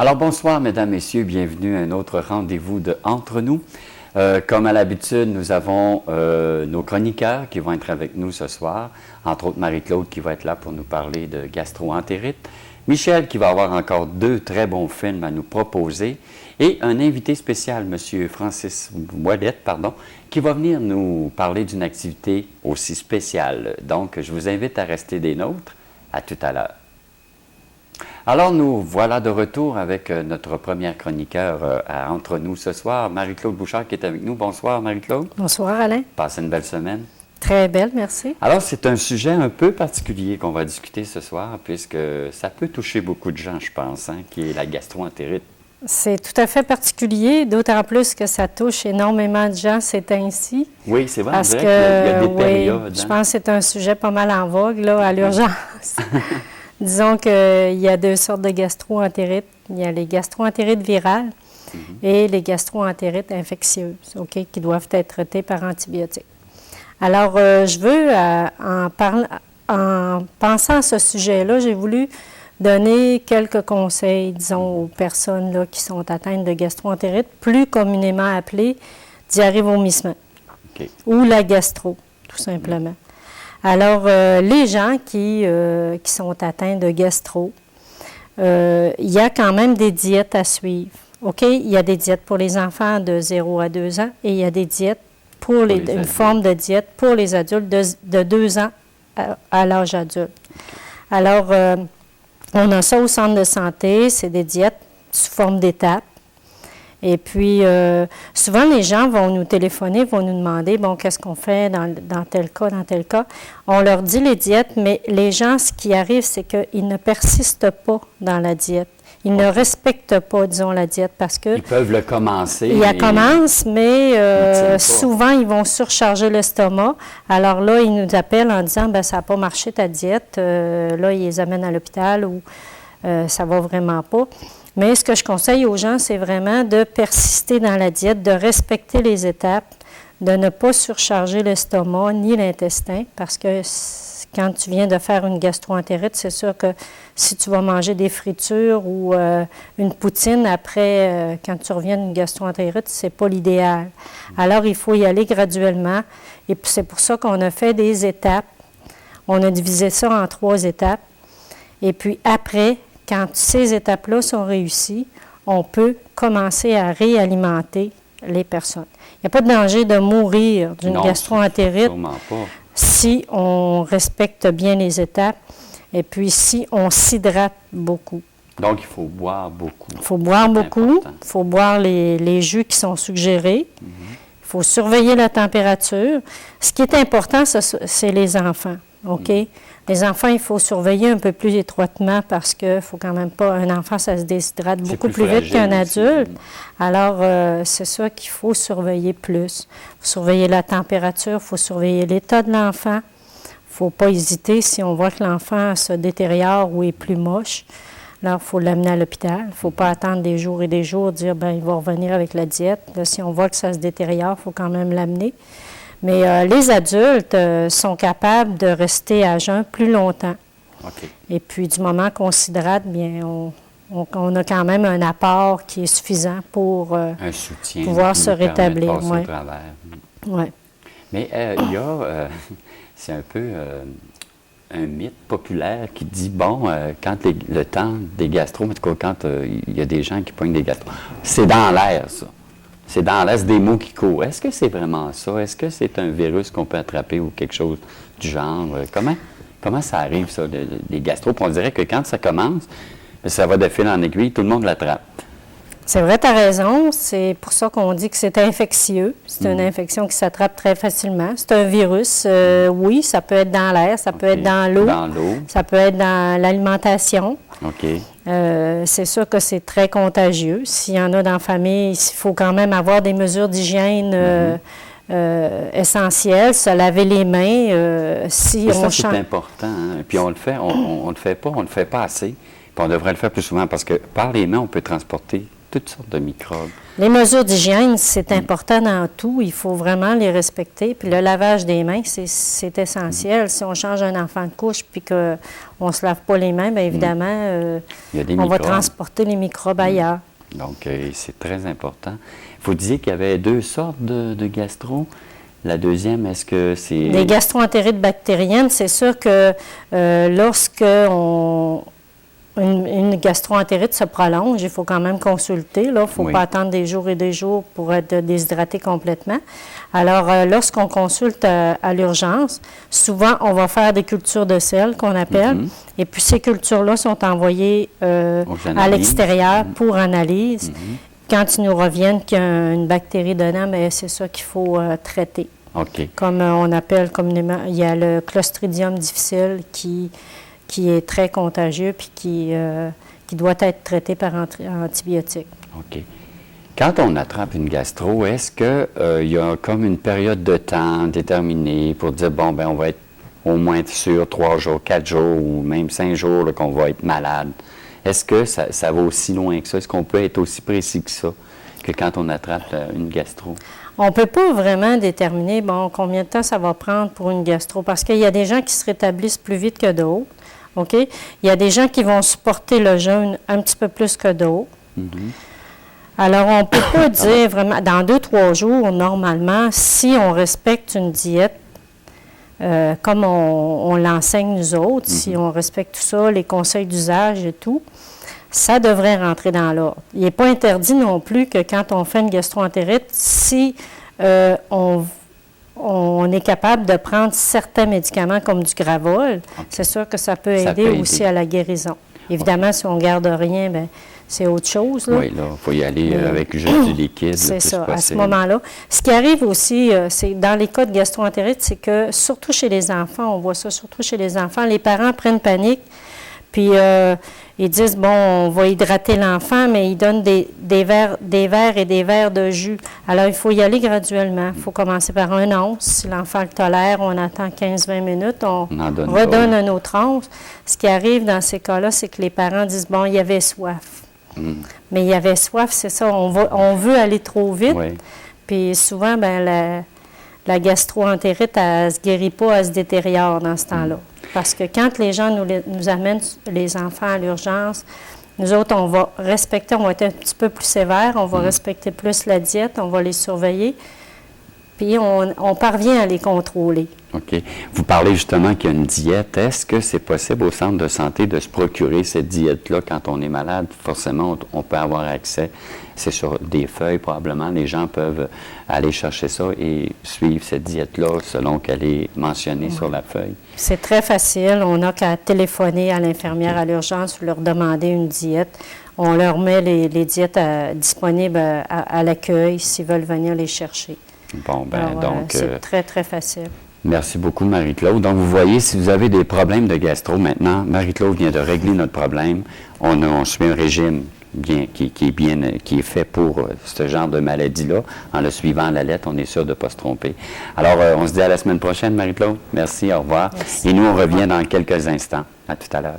Alors bonsoir mesdames, messieurs, bienvenue à un autre rendez-vous de Entre nous. Comme à l'habitude, nous avons nos chroniqueurs qui vont être avec nous ce soir, entre autres Marie-Claude qui va être là pour nous parler de gastro-entérite, Michel qui va avoir encore 2 très bons films à nous proposer et un invité spécial, M. Francis Ouellette, qui va venir nous parler d'une activité aussi spéciale. Donc, je vous invite à rester des nôtres. À tout à l'heure. Alors, nous voilà de retour avec notre première chroniqueur entre nous ce soir, Marie-Claude Bouchard qui est avec nous. Bonsoir, Marie-Claude. Bonsoir, Alain. Passez une belle semaine. Très belle, merci. Alors, c'est un sujet un peu particulier qu'on va discuter ce soir, puisque ça peut toucher beaucoup de gens, je pense, qui est la gastro-entérite. C'est tout à fait particulier, d'autant plus que ça touche énormément de gens ces temps-ci. Oui, c'est vrai, parce qu'il y a des périodes. Oui, je pense que c'est un sujet pas mal en vogue, là, à l'urgence. Disons qu'il y a 2 sortes de gastro-entérites. Il y a les gastro-entérites virales et les gastro-entérites infectieuses, qui doivent être traitées par antibiotiques. Alors, je veux, en pensant à ce sujet-là, j'ai voulu donner quelques conseils, disons, aux personnes là, qui sont atteintes de gastro-entérite, plus communément appelée diarrhée-vomissement, ou la gastro, tout simplement. Alors, les gens qui sont atteints de gastro, il y a quand même des diètes à suivre. Il y a des diètes pour les enfants de 0 à 2 ans et il y a des diètes une forme de diète pour les adultes de 2 ans à l'âge adulte. Alors, on a ça au centre de santé, c'est des diètes sous forme d'étapes. Et puis, souvent, les gens vont nous téléphoner, vont nous demander, bon, qu'est-ce qu'on fait dans tel cas, dans tel cas. On leur dit les diètes, mais les gens, ce qui arrive, c'est qu'ils ne persistent pas dans la diète. Ils ne respectent pas, disons, la diète parce que... Ils peuvent le commencer. Ils la commencent, mais souvent, ils vont surcharger l'estomac. Alors là, ils nous appellent en disant, bien, ça n'a pas marché ta diète. Là, ils les amènent à l'hôpital ou ça ne va vraiment pas. Mais ce que je conseille aux gens, c'est vraiment de persister dans la diète, de respecter les étapes, de ne pas surcharger l'estomac ni l'intestin, parce que quand tu viens de faire une gastro-entérite, c'est sûr que si tu vas manger des fritures ou une poutine après, quand tu reviens d'une gastro-entérite, c'est pas l'idéal. Alors, il faut y aller graduellement. Et puis, c'est pour ça qu'on a fait des étapes. On a divisé ça en 3 étapes. Et puis, après, quand ces étapes-là sont réussies, on peut commencer à réalimenter les personnes. Il n'y a pas de danger de mourir d'une gastro-entérite si on respecte bien les étapes et puis si on s'hydrate beaucoup. Donc, il faut boire beaucoup. Il faut boire beaucoup. Il faut boire les jus qui sont suggérés. Il faut surveiller la température. Ce qui est important, c'est les enfants, Les enfants, il faut surveiller un peu plus étroitement parce qu'il ne faut quand même pas... Un enfant, ça se déshydrate beaucoup plus vite qu'un adulte. Alors, c'est ça qu'il faut surveiller plus. Il faut surveiller la température, il faut surveiller l'état de l'enfant. Il ne faut pas hésiter si on voit que l'enfant se détériore ou est plus moche. Alors, il faut l'amener à l'hôpital. Il ne faut pas attendre des jours et des jours, dire, bien, il va revenir avec la diète. Là, si on voit que ça se détériore, il faut quand même l'amener. Mais les adultes sont capables de rester à jeun plus longtemps. Et puis, du moment qu'on s'hydrate, bien, on a quand même un apport qui est suffisant pour un soutien pouvoir se rétablir. Mais il y a, c'est un peu un mythe populaire qui dit, bon, quand le temps des gastro, en tout cas, quand il y a des gens qui pognent des gastro, c'est dans l'air, ça. C'est dans l'air, c'est des mots qui courent. Est-ce que c'est vraiment ça? Est-ce que c'est un virus qu'on peut attraper ou quelque chose du genre? Comment ça arrive, ça, les gastro? Puis on dirait que quand ça commence, ça va de fil en aiguille, tout le monde l'attrape. C'est vrai, tu as raison. C'est pour ça qu'on dit que c'est infectieux. C'est une infection qui s'attrape très facilement. C'est un virus. Oui, ça peut être dans l'air, ça peut être dans l'eau. Ça peut être dans l'alimentation. C'est sûr que c'est très contagieux. S'il y en a dans la famille, il faut quand même avoir des mesures d'hygiène essentielles, se laver les mains. C'est important. Hein? Puis on le fait pas assez. Puis on devrait le faire plus souvent parce que par les mains, on peut transporter toutes sortes de microbes. Les mesures d'hygiène, c'est important dans tout. Il faut vraiment les respecter. Puis le lavage des mains, c'est essentiel. Si on change un enfant de couche puis qu'on ne se lave pas les mains, bien évidemment, Il y a des on va microbes. transporter les microbes ailleurs. Donc, c'est très important. Vous disiez qu'il y avait 2 sortes de gastro. La deuxième, est-ce que c'est... Les gastroentérites bactériennes, c'est sûr que lorsque une gastroentérite se prolonge, il faut quand même consulter. Il ne faut pas attendre des jours et des jours pour être déshydraté complètement. Alors, lorsqu'on consulte à l'urgence, souvent, on va faire des cultures de sel qu'on appelle. Et puis, ces cultures-là sont envoyées à l'extérieur pour analyse. Quand ils nous reviennent qu'il y a une bactérie dedans, bien, c'est ça qu'il faut traiter. OK. Comme on appelle communément, il y a le Clostridium difficile qui est très contagieux puis qui doit être traité par antibiotiques. OK. Quand on attrape une gastro, est-ce qu'il y a comme une période de temps déterminée pour dire, bon, ben on va être au moins sûr 3 jours, 4 jours ou même 5 jours là, qu'on va être malade? Est-ce que ça va aussi loin que ça? Est-ce qu'on peut être aussi précis que ça, que quand on attrape une gastro? On ne peut pas vraiment déterminer, bon, combien de temps ça va prendre pour une gastro, parce qu'il y a des gens qui se rétablissent plus vite que d'autres, OK? Il y a des gens qui vont supporter le jeûne un petit peu plus que d'autres. Alors, on ne peut pas dire vraiment, dans 2-3 jours, normalement, si on respecte une diète, comme on l'enseigne nous autres, si on respecte tout ça, les conseils d'usage et tout, ça devrait rentrer dans l'ordre. Il n'est pas interdit non plus que quand on fait une gastroentérite, si on est capable de prendre certains médicaments comme du Gravol, c'est sûr que ça peut aider aussi à la guérison. Évidemment, si on ne garde rien, bien, c'est autre chose. Là. Oui, là, il faut y aller avec juste du liquide. C'est ça, à ce moment-là. Ce qui arrive aussi, c'est dans les cas de gastroentérite, c'est que surtout chez les enfants, on voit ça surtout chez les enfants, les parents prennent panique, puis ils disent, bon, on va hydrater l'enfant, mais ils donnent des verres et des verres de jus. Alors, il faut y aller graduellement. Il faut commencer par 1 once. Si l'enfant le tolère, on attend 15-20 minutes, on redonne un autre once. Ce qui arrive dans ces cas-là, c'est que les parents disent, bon, il y avait soif. Mais il y avait soif, c'est ça. On veut aller trop vite. Oui. Puis souvent, bien, la gastroentérite, elle ne se guérit pas, elle se détériore dans ce temps-là. Parce que quand les gens nous amènent les enfants à l'urgence, nous autres, on va respecter, on va être un petit peu plus sévère, on va respecter plus la diète, on va les surveiller, puis on parvient à les contrôler. OK. Vous parlez justement qu'il y a une diète. Est-ce que c'est possible au centre de santé de se procurer cette diète-là quand on est malade? Forcément, on peut avoir accès. C'est sur des feuilles, probablement. Les gens peuvent aller chercher ça et suivre cette diète-là selon qu'elle est mentionnée sur la feuille. C'est très facile. On n'a qu'à téléphoner à l'infirmière à l'urgence ou leur demander une diète. On leur met les diètes disponibles à l'accueil s'ils veulent venir les chercher. Bon, bien, alors, donc... c'est très, très facile. Merci beaucoup, Marie-Claude. Donc, vous voyez, si vous avez des problèmes de gastro maintenant, Marie-Claude vient de régler notre problème. On suit un régime qui est fait pour ce genre de maladie-là. En le suivant à la lettre, on est sûr de ne pas se tromper. Alors, on se dit à la semaine prochaine, Marie-Claude. Merci, au revoir. Merci. Et nous, on revient dans quelques instants. À tout à l'heure.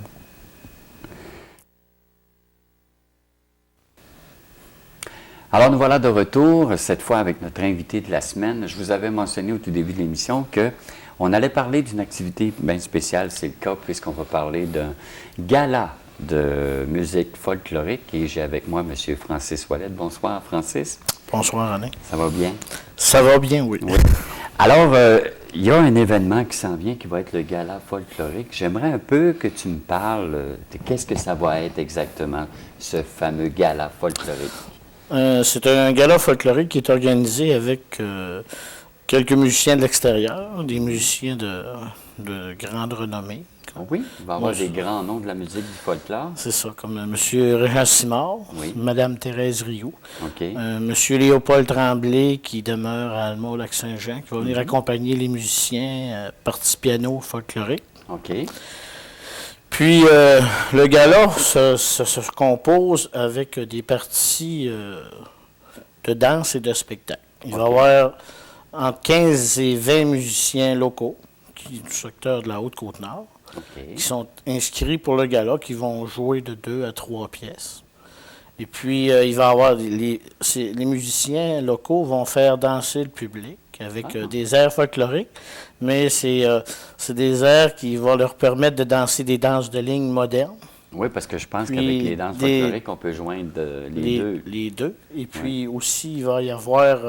Alors, nous voilà de retour, cette fois avec notre invité de la semaine. Je vous avais mentionné au tout début de l'émission qu'on allait parler d'une activité bien spéciale. C'est le cas puisqu'on va parler d'un gala de musique folklorique. Et j'ai avec moi M. Francis Ouellette. Bonsoir, Francis. Bonsoir, René. Ça va bien? Ça va bien, oui. Alors, il y a un événement qui s'en vient qui va être le gala folklorique. J'aimerais un peu que tu me parles de qu'est-ce que ça va être exactement, ce fameux gala folklorique. C'est un gala folklorique qui est organisé avec quelques musiciens de l'extérieur, des musiciens de grande renommée. Oui, il va y avoir des grands noms de la musique du folklore. C'est ça, comme M. Régent Simard, Mme Thérèse Rioux, M. Léopold Tremblay qui demeure à Alma-au-Lac-Saint-Jean, qui va venir accompagner les musiciens partie piano folklorique. OK. Puis, le gala se compose avec des parties de danse et de spectacle. Il va y avoir entre 15 et 20 musiciens locaux du secteur de la Haute-Côte-Nord qui sont inscrits pour le gala, qui vont jouer de 2 à 3 pièces. Et puis, il va y avoir les musiciens locaux vont faire danser le public avec des airs folkloriques, mais c'est des airs qui vont leur permettre de danser des danses de ligne modernes. Oui, parce que je pense qu'avec les danses folkloriques, on peut joindre les deux. Les deux. Et puis aussi, il va y avoir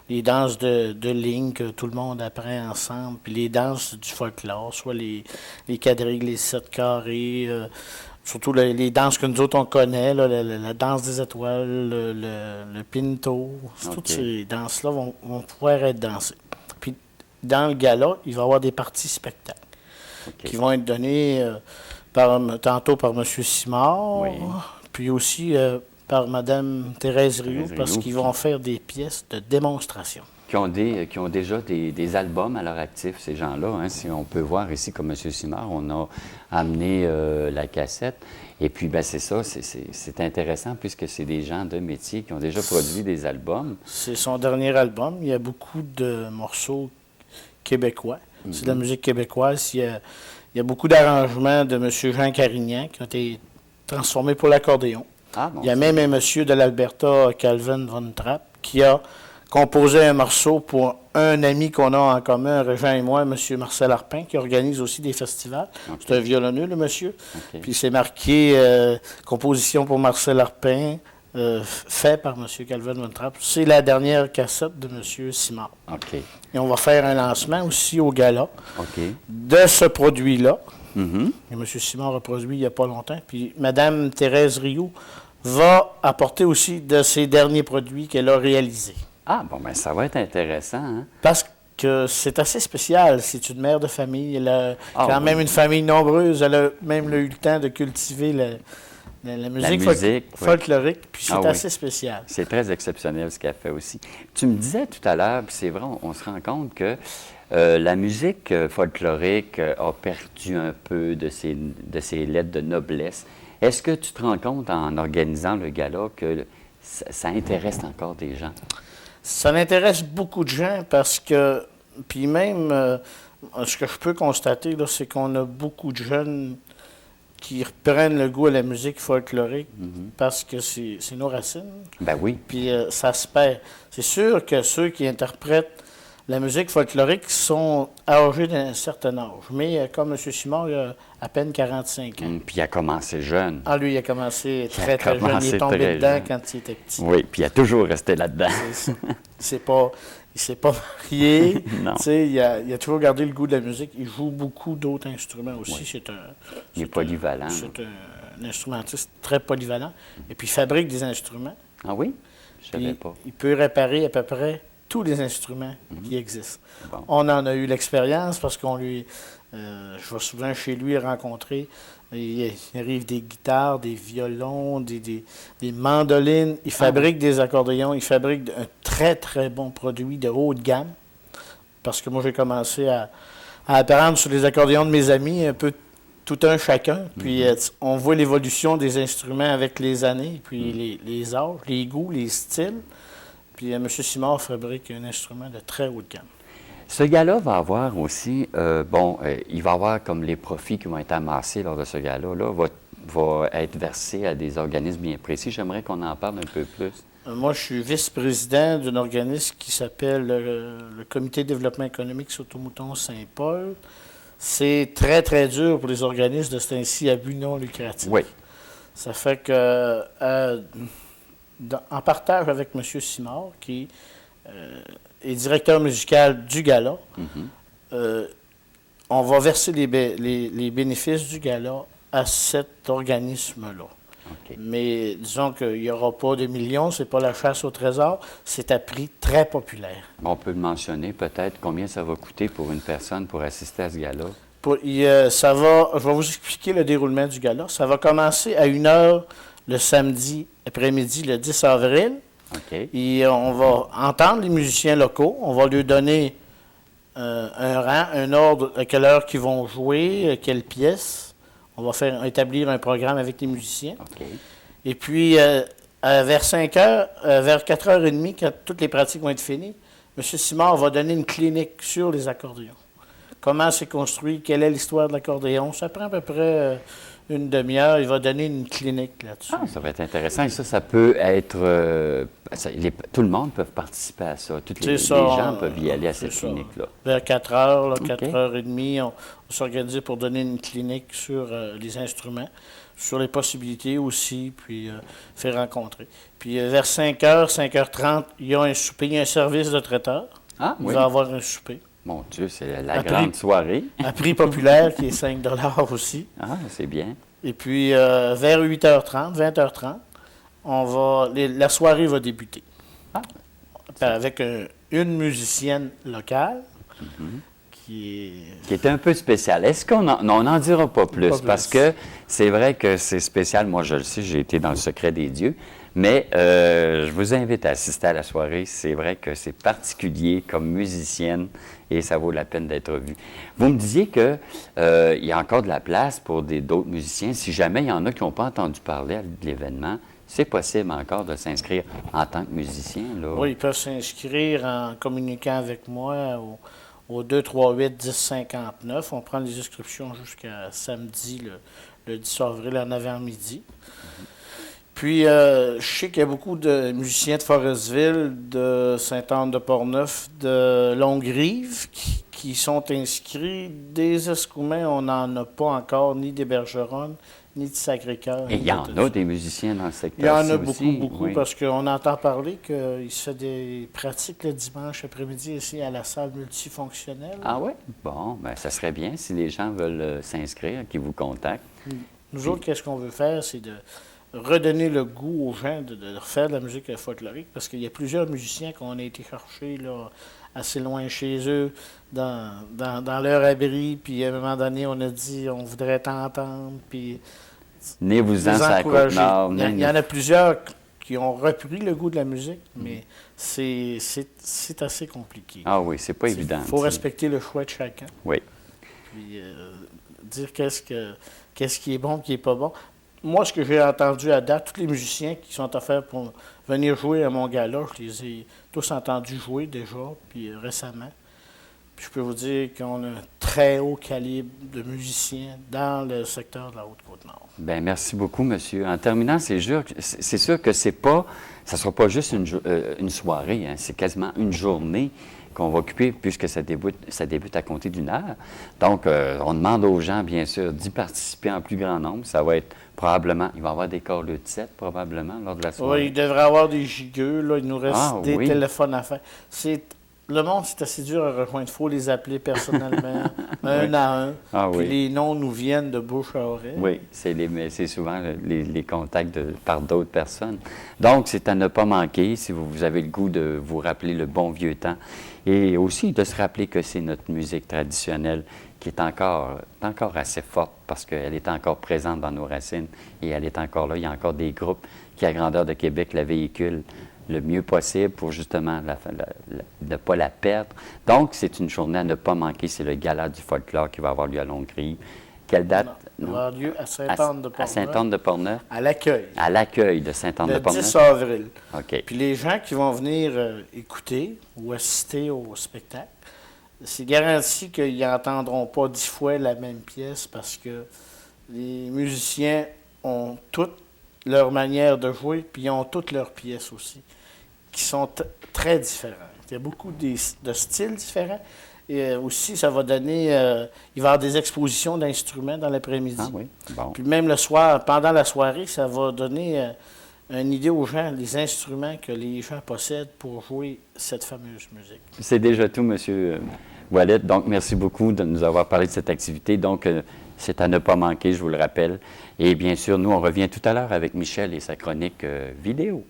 les danses de ligne que tout le monde apprend ensemble, puis les danses du folklore, soit les quadrilles, les 7 carrés, surtout les danses que nous autres on connaît, là, la danse des étoiles, le pinto. Toutes ces danses-là vont pouvoir être dansées. Puis dans le gala, il va y avoir des parties spectacles qui vont être données tantôt par M. Simard, puis aussi par Mme Thérèse Rioux, parce qu'ils vont faire des pièces de démonstration. Qui ont déjà des albums à leur actif, ces gens-là. Hein. Si on peut voir ici, comme M. Simard, on a amené la cassette. Et puis, ben c'est ça, c'est intéressant puisque c'est des gens de métier qui ont déjà produit des albums. C'est son dernier album. Il y a beaucoup de morceaux québécois. C'est de la musique québécoise. Il y a beaucoup d'arrangements de M. Jean Carignan qui ont été transformés pour l'accordéon. Il y a même un monsieur de l'Alberta, Calvin Von Trapp, qui a composé un morceau pour un ami qu'on a en commun, Régent et moi, M. Marcel Arpin, qui organise aussi des festivals. C'est un violonneux, le monsieur. Puis c'est marqué composition pour Marcel Arpin, fait par M. Calvin Von Trapp. C'est la dernière cassette de M. Simard. Et on va faire un lancement aussi au gala de ce produit-là. Et M. Simard a produit il n'y a pas longtemps. Puis Mme Thérèse Rioux va apporter aussi de ses derniers produits qu'elle a réalisés. Ah, bon, ben ça va être intéressant. Hein? Parce que c'est assez spécial. C'est une mère de famille. Elle a quand même une famille nombreuse. Elle a même eu le temps de cultiver la musique folklorique. Puis c'est assez spécial. C'est très exceptionnel ce qu'elle fait aussi. Tu me disais tout à l'heure, puis c'est vrai, on se rend compte que la musique folklorique a perdu un peu de ses lettres de noblesse. Est-ce que tu te rends compte en organisant le gala que ça intéresse encore des gens? Ça intéresse beaucoup de gens parce que, puis même, ce que je peux constater, là, c'est qu'on a beaucoup de jeunes qui reprennent le goût à la musique folklorique parce que c'est nos racines. Ben oui. Puis ça se perd. C'est sûr que ceux qui interprètent la musique folklorique sont âgés d'un certain âge. Mais comme M. Simard, il a à peine 45 ans. Puis il a commencé jeune. Ah, lui, il a commencé très jeune. Il est tombé dedans quand il était petit. Oui, puis il a toujours resté là-dedans. Il ne s'est pas marié. Non. Il a toujours gardé le goût de la musique. Il joue beaucoup d'autres instruments aussi. Il est polyvalent. C'est un instrumentiste très polyvalent. Et puis il fabrique des instruments. Ah oui? Je ne savais pas. Il peut réparer à peu près tous les instruments qui existent. Bon. On en a eu l'expérience parce qu'on lui... je vais souvent chez lui rencontrer. Il arrive des guitares, des violons, des mandolines. Il fabrique des accordéons. Il fabrique un très, très bon produit de haut de gamme. Parce que moi, j'ai commencé à apprendre sur les accordéons de mes amis, un peu tout un chacun. Puis on voit l'évolution des instruments avec les années, puis les âges, les goûts, les styles. Puis M. Simard fabrique un instrument de très haut de gamme. Ce gala va avoir aussi, il va avoir comme les profits qui vont être amassés lors de ce gala-là, va être versés à des organismes bien précis. J'aimerais qu'on en parle un peu plus. Moi, je suis vice-président d'un organisme qui s'appelle le Comité de développement économique Sautomouton-Saint-Paul. C'est très, très dur pour les organismes de ce ainsi à but non lucratif. Oui. Ça fait que, en partage avec M. Simard, qui est directeur musical du gala, on va verser les bénéfices du gala à cet organisme-là. Mais disons qu'il n'y aura pas de millions, c'est pas la chasse au trésor, c'est à prix très populaire. On peut mentionner peut-être combien ça va coûter pour une personne pour assister à ce gala? Je vais vous expliquer le déroulement du gala. Ça va commencer à 1h le samedi après-midi, le 10 avril. Et on va entendre les musiciens locaux. On va leur donner un rang, un ordre, à quelle heure qu'ils vont jouer, quelle pièce. On va établir un programme avec les musiciens. Et puis, vers 5 heures, vers 4h30, quand toutes les pratiques vont être finies, M. Simard va donner une clinique sur les accordéons. Comment c'est construit, quelle est l'histoire de l'accordéon. Ça prend à peu près une demi-heure. Il va donner une clinique là-dessus. Ah, ça va être intéressant. Et ça peut être... tout le monde peut participer à ça. Les gens peuvent y aller à cette clinique-là. Vers 4 heures, là, 4h30, on s'organise pour donner une clinique sur les instruments, sur les possibilités aussi, puis faire rencontrer. Puis vers 5h, 5h30, il y a un souper, il y a un service de traiteur. Ah, il va y avoir un souper. Mon Dieu, c'est la grande soirée. À prix populaire, qui est 5 $ aussi. Ah, c'est bien. Et puis, vers 8h30, 20h30, la soirée va débuter. Ah, avec une musicienne locale qui est un peu spéciale. Est-ce qu'on n'en dira pas plus? Parce que c'est vrai que c'est spécial. Moi, je le sais, j'ai été dans le secret des dieux. Mais je vous invite à assister à la soirée. C'est vrai que c'est particulier comme musicienne et ça vaut la peine d'être vu. Vous me disiez qu'il y a encore de la place pour d'autres musiciens. Si jamais il y en a qui n'ont pas entendu parler de l'événement, c'est possible encore de s'inscrire en tant que musicien, là. Oui, ils peuvent s'inscrire en communiquant avec moi au 238-1059. On prend les inscriptions jusqu'à samedi, le 10 avril, en avant-midi. Puis, je sais qu'il y a beaucoup de musiciens de Forestville, de Sainte-Anne-de-Portneuf, de Longue-Rive qui sont inscrits. Des Escoumins, on n'en a pas encore, ni des Bergeronnes, ni de Sacré-Cœur. Et il y en a des musiciens dans le secteur. Il y en a beaucoup, oui. Parce qu'on entend parler qu'il se fait des pratiques le dimanche après-midi ici à la salle multifonctionnelle. Ah oui? Bon, bien, ça serait bien si les gens veulent s'inscrire, qu'ils vous contactent. Nous autres, qu'est-ce qu'on veut faire, c'est de redonner le goût aux gens de refaire de la musique folklorique, parce qu'il y a plusieurs musiciens qu'on a été chercher là, assez loin chez eux, dans leur abri, puis à un moment donné, on a dit on voudrait t'entendre, puis venez-vous-en sur la Côte-Nord. Il y en a plusieurs qui ont repris le goût de la musique, mais c'est assez compliqué. Ah oui, c'est pas évident. Il faut respecter le choix de chacun. Oui. Puis dire qu'est-ce qui est bon, qui n'est pas bon. Moi, ce que j'ai entendu à date, tous les musiciens qui sont offerts pour venir jouer à mon gala, je les ai tous entendus jouer déjà, puis récemment. Puis je peux vous dire qu'on a un très haut calibre de musiciens dans le secteur de la Haute-Côte-Nord. Bien, merci beaucoup, monsieur. En terminant, c'est sûr que ça ne sera pas juste une soirée, hein, c'est quasiment une journée qu'on va occuper puisque ça débute à compter d'1 heure. Donc, on demande aux gens, bien sûr, d'y participer en plus grand nombre. Ça va être probablement, il va y avoir des corps de 7 probablement lors de la soirée. Oui, il devrait y avoir des gigueux, là, il nous reste des téléphones à faire. Le monde, c'est assez dur à rejoindre. Il faut les appeler personnellement, un à un. Puis les noms nous viennent de bouche à oreille. Oui, c'est souvent les contacts par d'autres personnes. Donc, c'est à ne pas manquer si vous avez le goût de vous rappeler le bon vieux temps. Et aussi de se rappeler que c'est notre musique traditionnelle qui est encore assez forte parce qu'elle est encore présente dans nos racines et elle est encore là. Il y a encore des groupes qui, à grandeur de Québec, la véhiculent le mieux possible pour justement ne pas la perdre. Donc, c'est une journée à ne pas manquer. C'est le gala du folklore qui va avoir lieu à Longue-Rive. Quelle date? Il va avoir lieu à Sainte-Anne-de-Portneuf. À Sainte-Anne-de-Portneuf? À l'accueil. À l'accueil de Sainte-Anne-de-Portneuf. Le 10 avril. OK. Puis les gens qui vont venir écouter ou assister au spectacle, c'est garanti qu'ils n'entendront pas 10 fois la même pièce parce que les musiciens ont toute leur manière de jouer, puis ils ont toutes leurs pièces aussi, qui sont très différentes. Il y a beaucoup de styles différents. Et aussi, ça va donner... il va y avoir des expositions d'instruments dans l'après-midi. Ah oui, bon. Puis même le soir, pendant la soirée, ça va donner une idée aux gens, les instruments que les gens possèdent pour jouer cette fameuse musique. C'est déjà tout, M. Ouellet. Donc, merci beaucoup de nous avoir parlé de cette activité. Donc, c'est à ne pas manquer, je vous le rappelle. Et bien sûr, nous, on revient tout à l'heure avec Michel et sa chronique vidéo.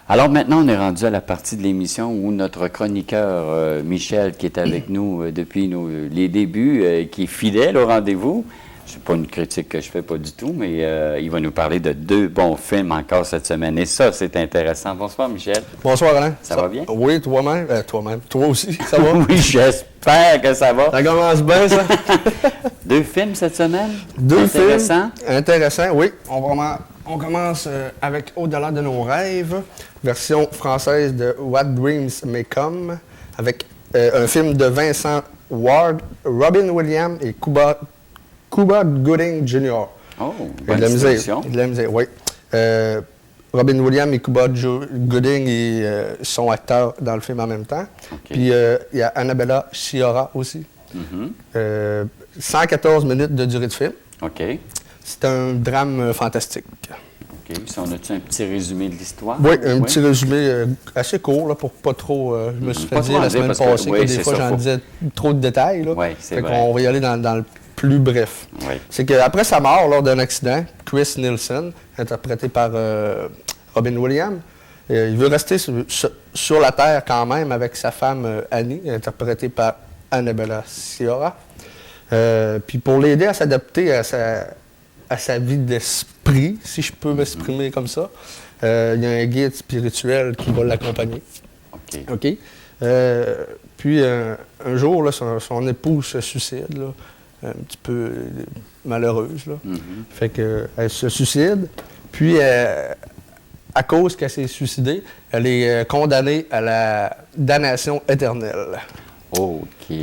Alors maintenant, on est rendu à la partie de l'émission où notre chroniqueur Michel, qui est avec nous depuis les débuts, qui est fidèle au rendez-vous, c'est pas une critique que je fais pas du tout, mais il va nous parler de 2 bons films encore cette semaine. Et ça, c'est intéressant. Bonsoir, Michel. Bonsoir, Alain. Ça va bien? Oui, toi-même. Toi-même. Toi aussi, ça va? Oui, j'espère que ça va. Ça commence bien, ça? 2 films cette semaine? 2 Intéressant. films. Intéressant, oui. On commence avec Au-delà de nos rêves, version française de What Dreams May Come, avec un film de Vincent Ward, Robin Williams et Cuba Gooding Jr. Oh, Il y a bonne de la distinction. misère. Il y a de la misère, oui. Robin Williams et Cuba Gooding sont acteurs dans le film en même temps. OK. Puis il y a Annabella Sciorra aussi. Mhm. 114 minutes de durée de film. OK. C'est un drame fantastique. OK. Si on a-tu un petit résumé de l'histoire? Oui, un petit résumé assez court, là, pour pas trop... je me suis fait Pas dire trop en la dire semaine parce que- passée oui, que c'est des fois ça, j'en faut- disais trop de détails. Là. Oui, c'est Fait vrai. qu'on va y aller dans le plus bref. Oui. C'est qu'après sa mort lors d'un accident, Chris Nielsen, interprété par Robin Williams, il veut rester sur la Terre quand même avec sa femme Annie, interprétée par Annabella Sciorra. Puis pour l'aider à s'adapter à sa vie d'esprit, si je peux m'exprimer comme ça, il y a un guide spirituel qui va l'accompagner. OK. OK? Puis un jour, là, son épouse se suicide, là, un petit peu malheureuse. Là. Mhm. Fait qu'elle se suicide. Puis, à cause qu'elle s'est suicidée, elle est condamnée à la damnation éternelle. OK.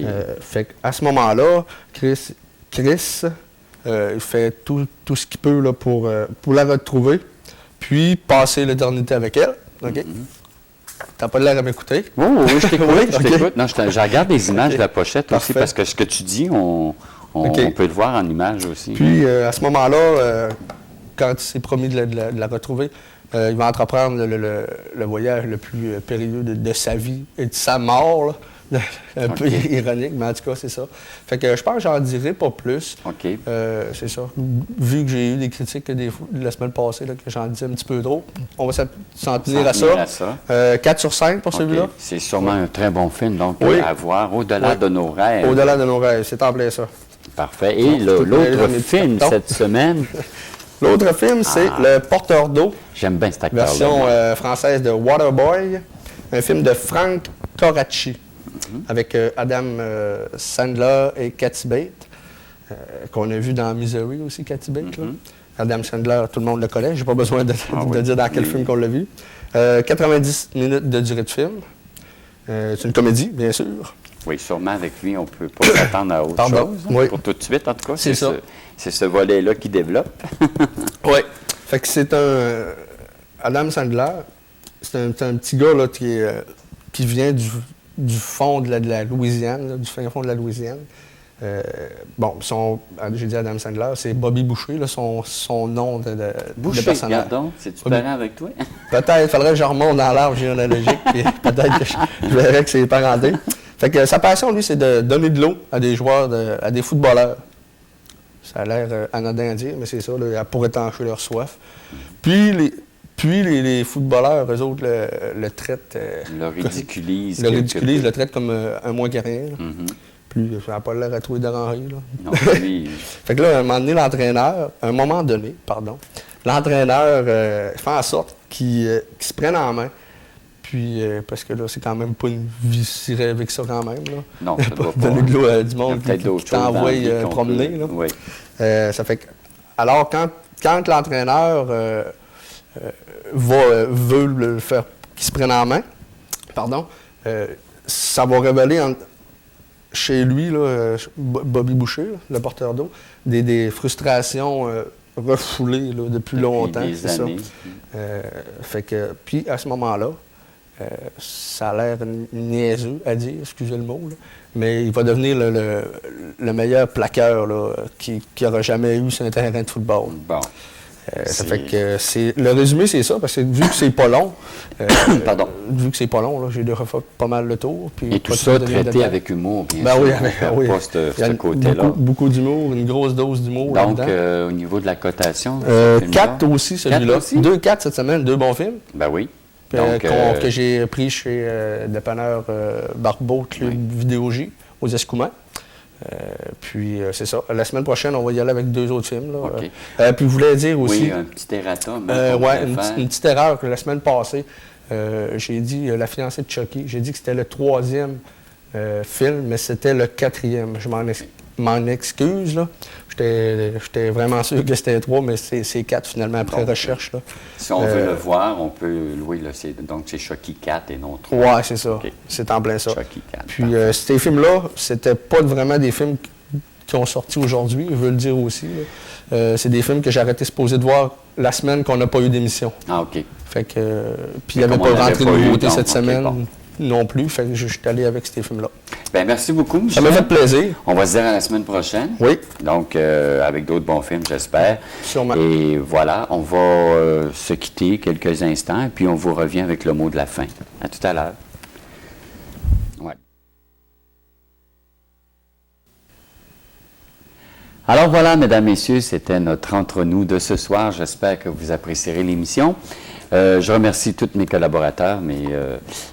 Fait qu'à ce moment-là, Chris il fait tout ce qu'il peut là, pour la retrouver, puis passer l'éternité avec elle. OK? T'as pas l'air à m'écouter? Oh, oui, je t'écoute. Oui, Je OK. t'écoute. Non, je regarde les images de la pochette aussi, Parfait. parce que ce que tu dis, on OK. peut le voir en images aussi. Puis, à ce moment-là, quand il s'est promis de la retrouver, il va entreprendre le voyage le plus périlleux de sa vie et de sa mort. Là. Un peu OK. ironique, mais en tout cas, c'est ça. Fait que je pense que j'en dirai pas plus. OK. C'est ça. Vu que j'ai eu des critiques la semaine passée, là, que j'en disais un petit peu trop, on va s'en tenir à tenir ça. à ça. 4 sur 5 pour OK. celui-là. C'est sûrement un très bon film, donc Oui. à voir au-delà Oui. de nos rêves. Au-delà de nos rêves, c'est en plein ça. Parfait. Et Bon, tout l'autre dans mes petits film cartons. cette semaine, L'autre film, c'est Le Porteur d'eau, j'aime bien cet acteur-là. version moi. française de Waterboy, un film de Frank Coraci, avec Adam Sandler et Kathy Bates, qu'on a vu dans Misery aussi, Kathy Bates. Là. Adam Sandler, tout le monde le connaît, j'ai pas besoin de oui. dire dans quel film qu'on l'a vu. 90 minutes de durée de film. C'est une comédie, bien sûr. Oui, sûrement avec lui, on ne peut pas s'attendre à autre Pardon. chose. hein, Oui. Pour tout de suite, en tout cas. C'est ça. C'est ce volet-là qui développe. Oui. Fait que c'est un... Adam Sandler, c'est un petit gars là, qui vient du fond de la Louisiane, là, du fin fond de la Louisiane. J'ai dit Adam Sandler, c'est Bobby Boucher, là, son nom de Boucher, personnage. regarde donc, c'est-tu Oui. parent avec toi? Peut-être, il faudrait que je remonte dans l'arbre généalogique, puis peut-être que je verrais que c'est parenté. Fait que sa passion, lui, c'est de donner de l'eau à des joueurs, à des footballeurs. Ça a l'air anodin à dire, mais c'est ça, là, pour étancher leur soif. Puis les footballeurs, eux autres, le traitent... Le ridiculise. le traitent comme un moins que rien. Là. Mhm. Puis ça n'a pas l'air à trouver déranger. Là. Non, lui, Fait que là, à un moment donné, l'entraîneur fait en sorte qu'il se prenne en main. Puis, parce que là, c'est quand même pas une vie si rêvée que ça quand même. Là. non, ça doit pas. Donner de l'eau à du Il y a monde peut-être qui d'autres choses dans t'envoie la vie qu'on promener. peut- Là. Oui. Ça fait que, alors, quand l'entraîneur veut le faire qu'il se prenne en main, ça va révéler chez lui, là, Bobby Boucher, là, le porteur d'eau, des frustrations refoulées là, depuis longtemps. Des c'est ça. années. Fait que, puis à ce moment-là, ça a l'air niaiseux à dire, excusez le mot, là, mais il va devenir le meilleur plaqueur là, qui aura jamais eu sur un terrain de football. Bon. Ça fait que le résumé, c'est ça, parce que vu que c'est pas long, Pardon. vu que c'est pas long, là, j'ai déjà fait pas mal le tour. Puis Et tout pas ça de donner de traité détails. avec humour, bien Ben sûr. oui, On perd oui. pas Il y a ce côté-là. beaucoup d'humour, une grosse dose d'humour Donc, là-dedans. au niveau de la cotation, de ce film-là, 4 aussi, celui-là. 4 aussi? 2-4 cette semaine, 2 bons films. Ben oui. Que j'ai pris chez dépanneur Barbeau, Club Vidéo J, aux Escoumins. Puis c'est ça. La semaine prochaine, on va y aller avec 2 autres films. Là. OK. Puis je voulais dire aussi... Oui, un petit erratum. Une petite erreur que la semaine passée, j'ai dit La fiancée de Chucky. J'ai dit que c'était le 3e film, mais c'était le 4e. Je m'en excuse, là. J'étais vraiment sûr que c'était 3, mais c'est 4 finalement après recherche. Là. Si on veut le voir, on peut louer. Là, donc, c'est Chucky 4 et non 3. Ouais, c'est ça. Okay. C'est en plein ça. Chucky 4. Puis ces films-là, c'était pas vraiment des films qui ont sorti aujourd'hui, je veux le dire aussi. C'est des films que j'ai arrêté supposé de voir la semaine qu'on n'a pas eu d'émission. Ah, OK. Fait que, puis il n'y avait pas rentré de nouveauté cette semaine. Bon. Non plus, fait que je suis allé avec ces films-là. Bien, merci beaucoup, Michel. Ça m'a fait plaisir. On va se dire à la semaine prochaine. Oui. Donc, avec d'autres bons films, j'espère. Sûrement. Et voilà, on va se quitter quelques instants, et puis on vous revient avec le mot de la fin. À tout à l'heure. Ouais. Alors voilà, mesdames, messieurs, c'était notre entre-nous de ce soir. J'espère que vous apprécierez l'émission. Je remercie tous mes collaborateurs,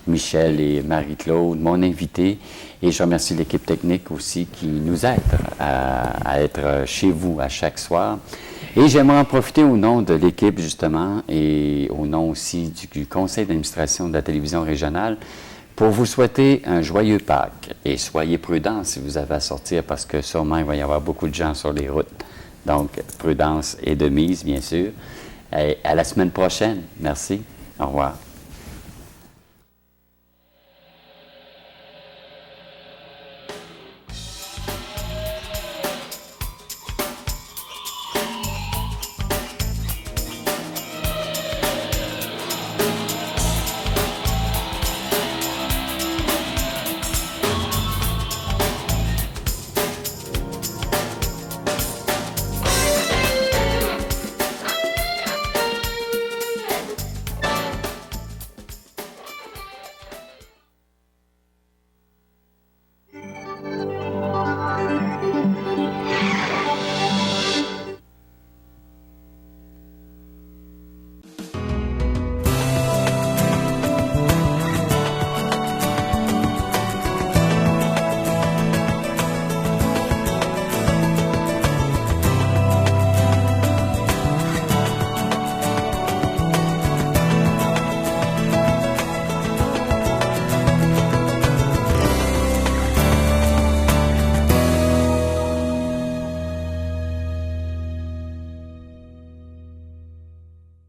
Michel et Marie-Claude, mon invité, et je remercie l'équipe technique aussi qui nous aide à être chez vous à chaque soir. Et j'aimerais en profiter au nom de l'équipe, justement, et au nom aussi du conseil d'administration de la télévision régionale, pour vous souhaiter un joyeux Pâques. Et soyez prudents si vous avez à sortir, parce que sûrement il va y avoir beaucoup de gens sur les routes. Donc, prudence est de mise, bien sûr. Et à la semaine prochaine. Merci. Au revoir.